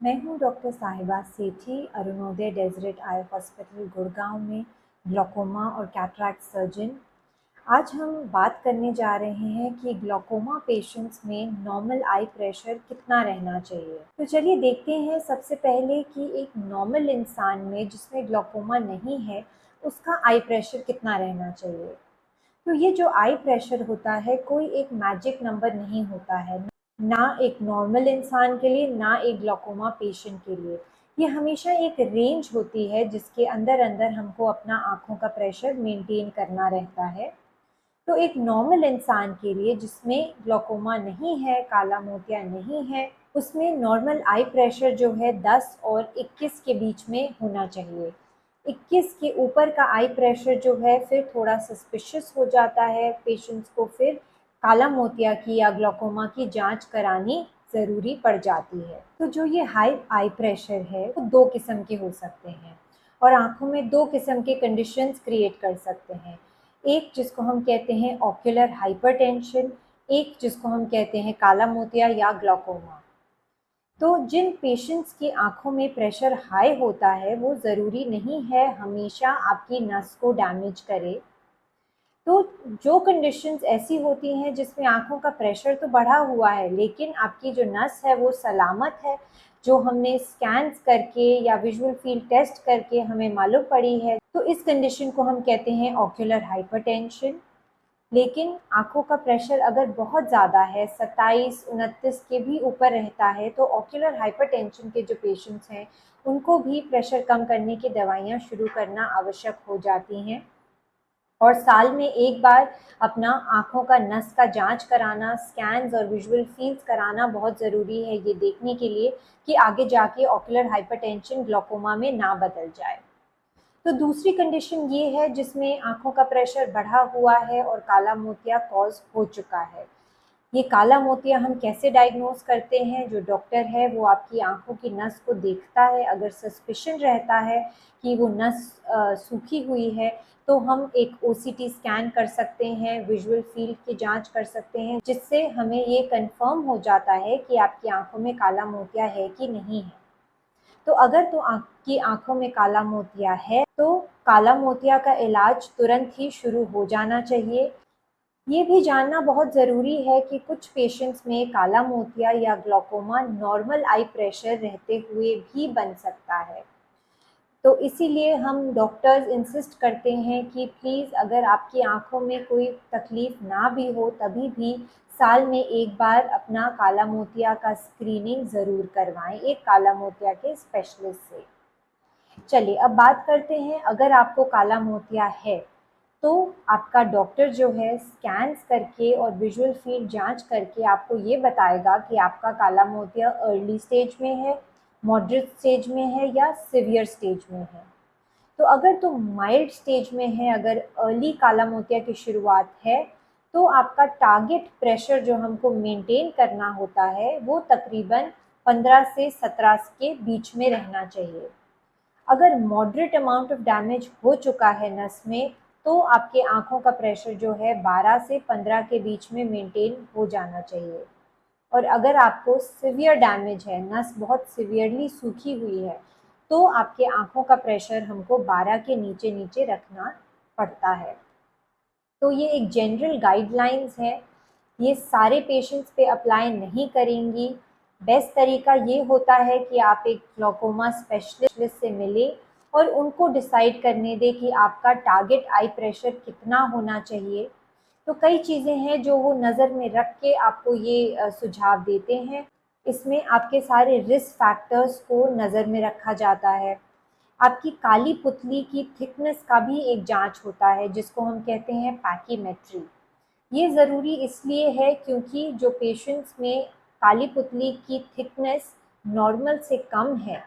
मैं हूँ डॉक्टर साहिबा सेठी, अरुणोदय डेज़रेट आई हॉस्पिटल गुड़गांव में ग्लूकोमा और कैटरैक्ट सर्जन। आज हम बात करने जा रहे हैं कि ग्लूकोमा पेशेंट्स में नॉर्मल आई प्रेशर कितना रहना चाहिए। तो चलिए देखते हैं सबसे पहले कि एक नॉर्मल इंसान में जिसमें ग्लूकोमा नहीं है, उसका आई प्रेशर कितना रहना चाहिए। तो ये जो आई प्रेशर होता है, कोई एक मैजिक नंबर नहीं होता है, ना एक नॉर्मल इंसान के लिए, ना एक ग्लूकोमा पेशेंट के लिए। ये हमेशा एक रेंज होती है जिसके अंदर अंदर हमको अपना आँखों का प्रेशर मेंटेन करना रहता है। तो एक नॉर्मल इंसान के लिए जिसमें ग्लूकोमा नहीं है, काला मोतिया नहीं है, उसमें नॉर्मल आई प्रेशर जो है 10 और 21 के बीच में होना चाहिए। 21 के ऊपर का आई प्रेशर जो है फिर थोड़ा सस्पिशियस हो जाता है, पेशेंट्स को फिर काला मोतिया की या ग्लूकोमा की जांच करानी ज़रूरी पड़ जाती है। तो जो ये हाई आई प्रेशर है वो 2 किस्म के हो सकते हैं और आँखों में 2 किस्म के कंडीशंस क्रिएट कर सकते हैं। एक जिसको हम कहते हैं ऑक्यूलर हाइपरटेंशन, एक जिसको हम कहते हैं काला मोतिया या ग्लूकोमा। तो जिन पेशेंट्स की आँखों में प्रेशर हाई होता है वो ज़रूरी नहीं है हमेशा आपकी नस को डैमेज करे। तो जो कंडीशंस ऐसी होती हैं जिसमें आँखों का प्रेशर तो बढ़ा हुआ है लेकिन आपकी जो नस है वो सलामत है, जो हमने स्कैन्स करके या विजुअल फील्ड टेस्ट करके हमें मालूम पड़ी है, तो इस कंडीशन को हम कहते हैं ऑक्यूलर हाइपरटेंशन। लेकिन आँखों का प्रेशर अगर बहुत ज़्यादा है, 27-29 के भी ऊपर रहता है, तो ऑक्यूलर हाइपरटेंशन के जो पेशेंट्स हैं, उनको भी प्रेशर कम करने की दवाइयाँ शुरू करना आवश्यक हो जाती हैं। और साल में एक बार अपना आँखों का नस का जांच कराना, स्कैन्स और विजुअल फील्ड्स कराना बहुत ज़रूरी है ये देखने के लिए कि आगे जाके ऑक्यूलर हाइपरटेंशन ग्लूकोमा में ना बदल जाए। तो दूसरी कंडीशन ये है जिसमें आँखों का प्रेशर बढ़ा हुआ है और काला मोतिया कॉज़ हो चुका है। ये काला मोतिया हम कैसे डायग्नोज करते हैं? जो डॉक्टर है वो आपकी आँखों की नस को देखता है, अगर सस्पिशन रहता है कि वो नस सूखी हुई है, तो हम एक ओसीटी स्कैन कर सकते हैं, विजुअल फील्ड की जाँच कर सकते हैं, जिससे हमें ये कन्फर्म हो जाता है कि आपकी आँखों में काला मोतिया है कि नहीं है। तो अगर तो आपकी आँखों में काला मोतिया है, तो काला मोतिया का इलाज तुरंत ही शुरू हो जाना चाहिए। ये भी जानना बहुत ज़रूरी है कि कुछ पेशेंट्स में काला मोतिया या ग्लूकोमा नॉर्मल आई प्रेशर रहते हुए भी बन सकता है। तो इसीलिए हम डॉक्टर्स इंसिस्ट करते हैं कि प्लीज़ अगर आपकी आँखों में कोई तकलीफ़ ना भी हो, तभी भी साल में एक बार अपना काला मोतिया का स्क्रीनिंग ज़रूर करवाएँ, एक काला मोतिया के स्पेशलिस्ट से। चलिए अब बात करते हैं, अगर आपको काला मोतिया है, तो आपका डॉक्टर जो है स्कैन्स करके और विजुअल फील्ड जांच करके आपको ये बताएगा कि आपका काला मोतिया अर्ली स्टेज में है, मॉडरेट स्टेज में है या सीवियर स्टेज में है। तो अगर तो माइल्ड स्टेज में है, अगर अर्ली काला मोतिया की शुरुआत है, तो आपका टारगेट प्रेशर जो हमको मेंटेन करना होता है वो तकरीबन 15 से 17 के बीच में रहना चाहिए। अगर मॉडरेट अमाउंट ऑफ डैमेज हो चुका है नस में, तो आपके आँखों का प्रेशर जो है 12 से 15 के बीच में मेंटेन हो जाना चाहिए। और अगर आपको सिवियर डैमेज है, नस बहुत सिवियरली सूखी हुई है, तो आपके आँखों का प्रेशर हमको 12 के नीचे रखना पड़ता है। तो ये एक जनरल गाइडलाइंस है, ये सारे पेशेंट्स पे अप्लाई नहीं करेंगी। बेस्ट तरीका ये होता है कि आप एक ग्लूकोमा स्पेशलिस्ट से मिलें और उनको डिसाइड करने दें कि आपका टारगेट आई प्रेशर कितना होना चाहिए। तो कई चीज़ें हैं जो वो नज़र में रख के आपको ये सुझाव देते हैं। इसमें आपके सारे रिस्क फैक्टर्स को नज़र में रखा जाता है। आपकी काली पुतली की थिकनेस का भी एक जांच होता है जिसको हम कहते हैं पैकीमेट्री। ये ज़रूरी इसलिए है क्योंकि जो पेशेंट्स में काली पुतली की थिकनेस नॉर्मल से कम है,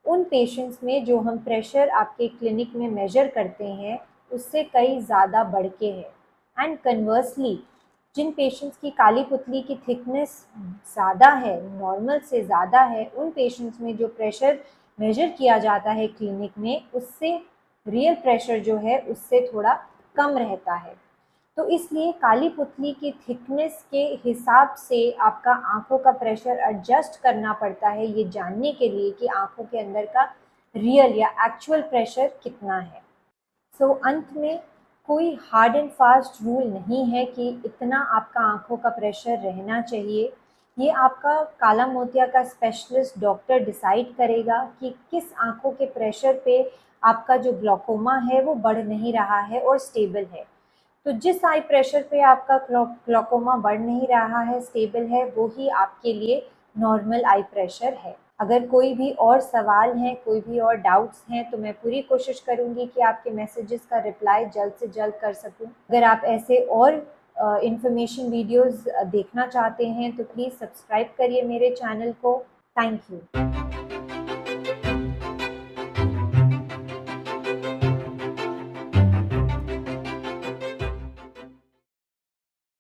उन पेशेंट्स में जो हम प्रेशर आपके क्लिनिक में मेजर करते हैं उससे कई ज़्यादा बढ़ के है। एंड कन्वर्सली, जिन पेशेंट्स की काली पुतली की थिकनेस ज़्यादा है, नॉर्मल से ज़्यादा है, उन पेशेंट्स में जो प्रेशर मेजर किया जाता है क्लिनिक में, उससे रियल प्रेशर जो है उससे थोड़ा कम रहता है। तो इसलिए काली पुतली की थिकनेस के हिसाब से आपका आँखों का प्रेशर एडजस्ट करना पड़ता है, ये जानने के लिए कि आँखों के अंदर का रियल या एक्चुअल प्रेशर कितना है। सो अंत में कोई हार्ड एंड फास्ट रूल नहीं है कि इतना आपका आँखों का प्रेशर रहना चाहिए। ये आपका काला मोतिया का स्पेशलिस्ट डॉक्टर डिसाइड करेगा कि किस आँखों के प्रेशर पे आपका जो ग्लॉकोमा है वो बढ़ नहीं रहा है और स्टेबल है। तो जिस आई प्रेशर पे आपका ग्लॉकोमा बढ़ नहीं रहा है, स्टेबल है, वो ही आपके लिए नॉर्मल आई प्रेशर है। अगर कोई भी और सवाल हैं, कोई भी और डाउट्स हैं, तो मैं पूरी कोशिश करूँगी कि आपके मैसेजेस का रिप्लाई जल्द से जल्द कर सकूँ। अगर आप ऐसे और इन्फॉर्मेशन वीडियोज़ देखना चाहते हैं तो प्लीज़ सब्सक्राइब करिए मेरे चैनल को। Thank you.